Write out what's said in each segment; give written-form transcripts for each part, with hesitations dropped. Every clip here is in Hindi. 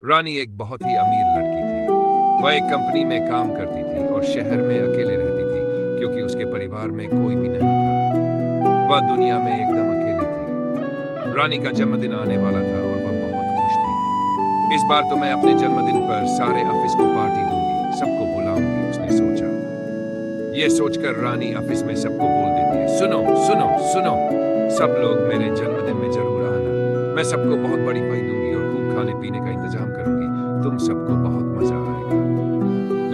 रानी एक बहुत ही अमीर लड़की थी। वह एक कंपनी में काम करती थी और शहर में अकेले रहती थी क्योंकि उसके परिवार में कोई भी नहीं था। वह दुनिया में एकदम अकेली थी। रानी का जन्मदिन आने वाला था और वह बहुत खुश थी। इस बार तो मैं अपने जन्मदिन पर सारे ऑफिस को पार्टी दूंगी, सबको बुलाऊंगी, उसने सोचा। ये सोचकर रानी ऑफिस में सबको बोल देती है, सुनो सुनो सुनो, सब लोग मेरे जन्मदिन में जरूर आना। मैं सबको बहुत बड़ी पार्टी दूंगी और खूब खाने पीने का इंतजाम करूंगी। तुम सबको बहुत मजा आएगा।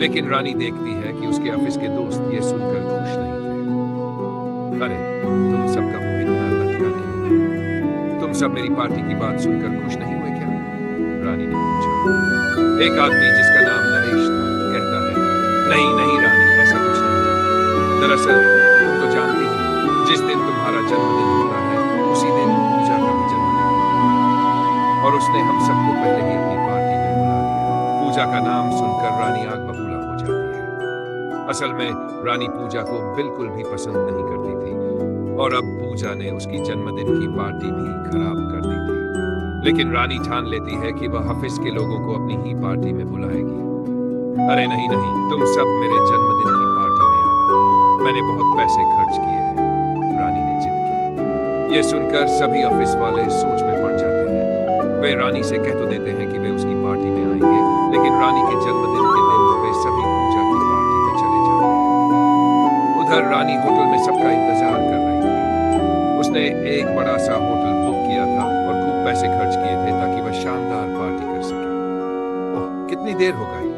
लेकिन रानी देखती है कि उसके ऑफिस के दोस्त ये सुनकर खुश नहीं थे। अरे, तुम सबका मुंह इतना लटका क्यों? तुम सब मेरी पार्टी की बात सुनकर खुश नहीं हुए क्या? रानी ने पूछा। एक आदमी जिसका नाम नरेश था कहता है, नहीं नहीं रानी, ऐसा कुछ नहीं है। दरअसल तुम तो जानती हो, जिस दिन तुम्हारा जन्मदिन होता है उसी दिन पूजा का भी जन्मदिन होता है और उसने हम सबको पहले ही अपनी पार्टी में बुला लिया। पूजा का नाम सुनकर रानी आग बबूला हो जाती है। असल में रानी पूजा को बिल्कुल भी पसंद नहीं करती थी और अब पूजा ने उसकी जन्मदिन की पार्टी भी खराब कर दी थी। लेकिन रानी ठान लेती है कि वह ऑफिस के लोगों को अपनी ही पार्टी में बुलाएगी। अरे नहीं नहीं, तुम सब मेरे जन्मदिन की पार्टी में आना। मैंने बहुत पैसे खर्च किए हैं, रानी ने जिद की। ये सुनकर सभी ऑफिस वाले सोच में पड़ जाते हैं। वे रानी से कह तो देते हैं कि वे उसकी पार्टी में आएंगे, लेकिन रानी के जन्मदिन के दिन वे सभी पूजा की पार्टी में चले जाते हैं। उधर रानी होटल में सबका इंतजार कर रही थी। उसने एक बड़ा सा होटल बुक किया था और खूब पैसे खर्च किए थे ताकि वह शानदार पार्टी कर सके। ओह, कितनी देर हो गई,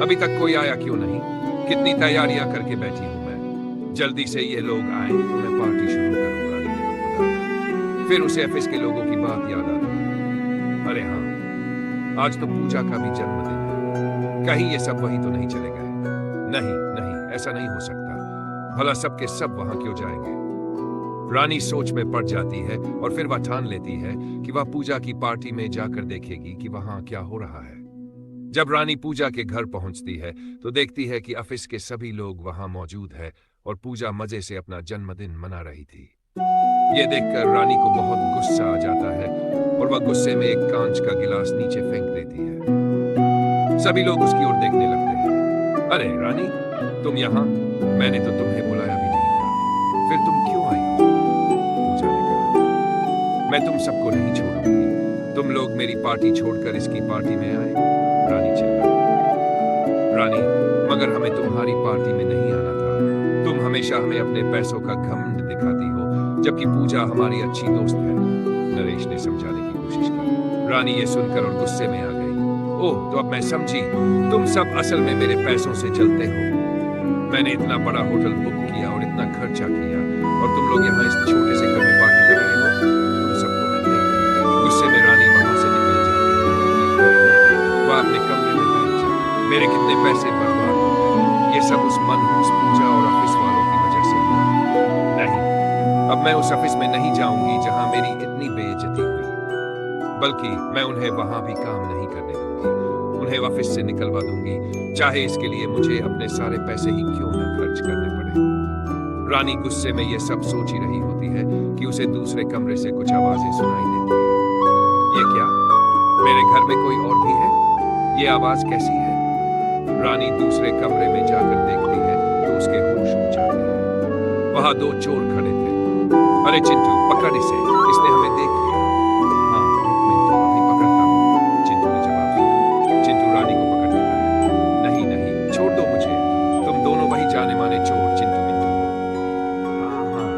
अभी तक कोई आया क्यों नहीं? कितनी तैयारियां करके बैठी हूं मैं। जल्दी से ये लोग आए तो मैं पार्टी शुरू करूं, रानी ने बताया। फिर उसे ऑफिस के लोगों की बात याद आती है। अरे हाँ, आज तो पूजा का भी जन्मदिन है। कहीं ये सब वहीं तो नहीं चले गए? नहीं नहीं, ऐसा नहीं हो सकता। भला सबके सब वहां क्यों जाएंगे? रानी सोच में पड़ जाती है और फिर वह ठान लेती है कि वह पूजा की पार्टी में जाकर देखेगी कि वहां क्या हो रहा है। जब रानी पूजा के घर पहुंचती है तो देखती है कि ऑफिस के सभी लोग वहां मौजूद है और पूजा मजे से अपना जन्मदिन मना रही थी। ये देखकर रानी को बहुत गुस्सा आ जाता है और वह गुस्से में एक कांच का गिलास नीचे फेंक देती है। सभी लोग उसकी ओर देखने लगते हैं। अरे रानी, तुम यहाँ? मैंने तो तुम्हें बुलाया भी नहीं था, फिर तुम क्यों आई हो? पूजा ने कहा। मैं तुम सबको नहीं छोड़ूंगी। तुम लोग मेरी पार्टी छोड़कर इसकी पार्टी में आए, रानी चिल्लाई। रानी, मगर हमें तुम्हारी पार्टी में नहीं आना था। तुम हमेशा हमें अपने पैसों का घमंड दिखाती हो, जबकि पूजा हमारी अच्छी दोस्त है, नरेश ने समझाने की कोशिश की। रानी ये सुनकर और गुस्से में आ गई। ओह, तो अब मैं समझी, तुम सब असल में मेरे पैसों से चलते हो। मैंने इतना बड़ा होटल बुक किया और इतना खर्चा किया और तुम लोग यहाँ इस छोटे से घर में पार्टी कर रहे हो। तुम सबको मैं देख लूंगी। गुस्से में रानी वहां से निकल जाती है। वह अपने कमरे में बैठ जाती। मेरे कितने पैसे बर्बाद हो गए। ये सब उस मनहूस पूजा और ऑफिस वालों की वजह से हुआ। नहीं, अब मैं उस ऑफिस में नहीं जाऊंगी जहां मेरी इतनी बेइज्जती हुई, बल्कि मैं उन्हें वहां भी काम नहीं करने दूंगी। उन्हें ऑफिस से निकलवा दूंगी, चाहे इसके लिए मुझे अपने सारे पैसे ही क्यों न खर्च करने पड़े। रानी गुस्से में ये सब सोच ही रही होती है कि उसे दूसरे कमरे से कुछ आवाजें सुनाई देती है। ये क्या? मेरे घर में कोई और भी है? ये आवाज कैसी है? रानी दूसरे कमरे में जाकर देखती है तो उसके होश उड़ जाते हैं। वहां दो चोर खड़े थे। अरे चिंटू, पकड़ इसे, इसने हमें देख लिया। हाँ मिंटू, अभी पकड़ता हूँ, चिंटू ने जवाब दिया। चिंटू रानी को पकड़ लेता है। नहीं नहीं, छोड़ दो मुझे, तुम दोनों वही जाने माने चोर चिंटू मिंटू हो। हाँ हाँ,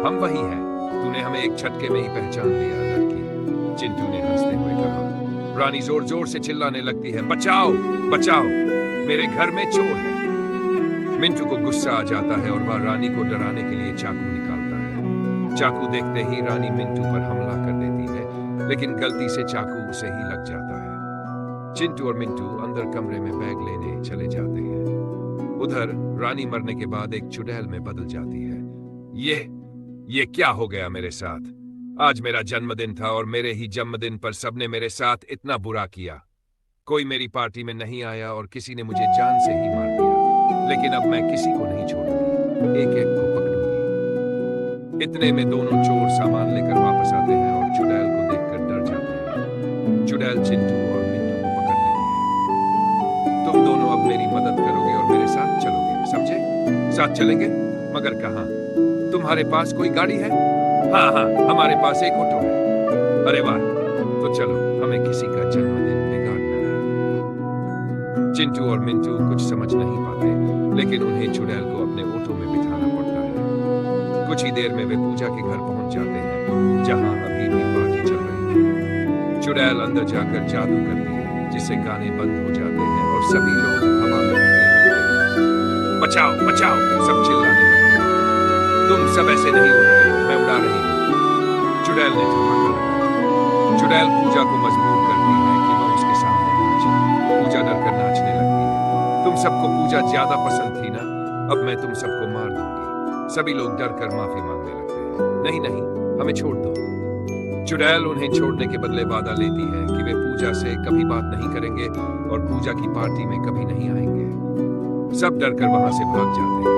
हम वही हैं। तूने हमें एक झटके में ही पहचान लिया लड़की, चिंटू ने हंसते हुए कहा। रानी जोर जोर से चिल्लाने लगती है, बचाओ बचाओ, मेरे घर में चोर है। मिंटू को गुस्सा आ जाता है और वह रानी को डराने के लिए चाकू निकालता है। चाकू देखते ही रानी मिंटू पर हमला कर देती है, लेकिन गलती से चाकू उसे ही लग जाता है। चिंटू और मिंटू अंदर कमरे में बैग लेने चले जाते हैं। उधर रानी मरने के बाद एक चुड़ैल में बदल जाती है। ये क्या हो गया मेरे साथ? आज मेरा जन्मदिन था और मेरे ही जन्मदिन पर सबने मेरे साथ इतना बुरा किया। कोई मेरी पार्टी में नहीं आया और किसी ने मुझे जान से ही मार दिया। लेकिन अब मैं किसी को नहीं छोड़ूंगी, एक एक को पकड़ूंगी। इतने में दोनों चोर सामान लेकर वापस आते हैं और चुड़ैल को देखकर डर जाते हैं। चुड़ैल चिंटू और मेरी मदद करोगे और मेरे साथ चलोगे, समझे? साथ चलेंगे, मगर कहाँ? तुम्हारे पास कोई गाड़ी है? हाँ हाँ, हमारे पास एक ऑटो है। अरे वाह, तो चलो, हमें किसी का जन्मदिन बिगाड़ना है। चिंटू और मिंटू कुछ समझ नहीं पाते, लेकिन उन्हें चुड़ैल को अपने ऑटो में बिठाना पड़ता है। कुछ ही देर में वे पूजा के घर पहुंच जाते हैं, जहां अभी भी पार्टी चल रही है। चुड़ैल अंदर जाकर जादू करती है, जिससे गाने बंद हो जाते हैं और सभी लोग हवा में उड़ने लगते हैं। बचाओ बचाओ, सब चिल्लाने लगते हैं। तुम सब ऐसे नहीं उड़ रहे हो, मैं उड़ा रही हूँ। चुड़ैल ने धमाका लगाया। चुड़ैल पूजा को मजबूर करती है कि वह उसके सामने नाचे। पूजा डरकर नाचने लगती है। तुम सबको पूजा ज्यादा पसंद थी ना, अब मैं तुम सबको मार दूंगी। सभी लोग डरकर माफी मांगने लगते हैं। नहीं नहीं, हमें छोड़ दो। चुड़ैल उन्हें छोड़ने के बदले वादा लेती है कि वे पूजा से कभी बात नहीं करेंगे और पूजा की पार्टी में कभी नहीं आएंगे। सब डरकर वहां से भाग जाते हैं।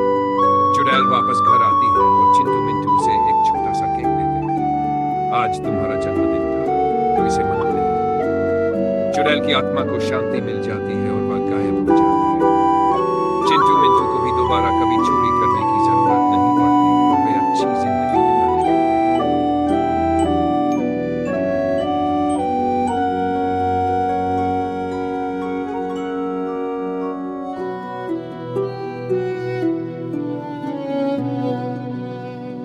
चुड़ैल वापस घर आती है और चिंटू मिंटू से एक छोटा सा केक देते हैं। आज तुम्हारा जन्मदिन था, तो इसे मनाते हैं। चुड़ैल की आत्मा को शांति मिल जाती है और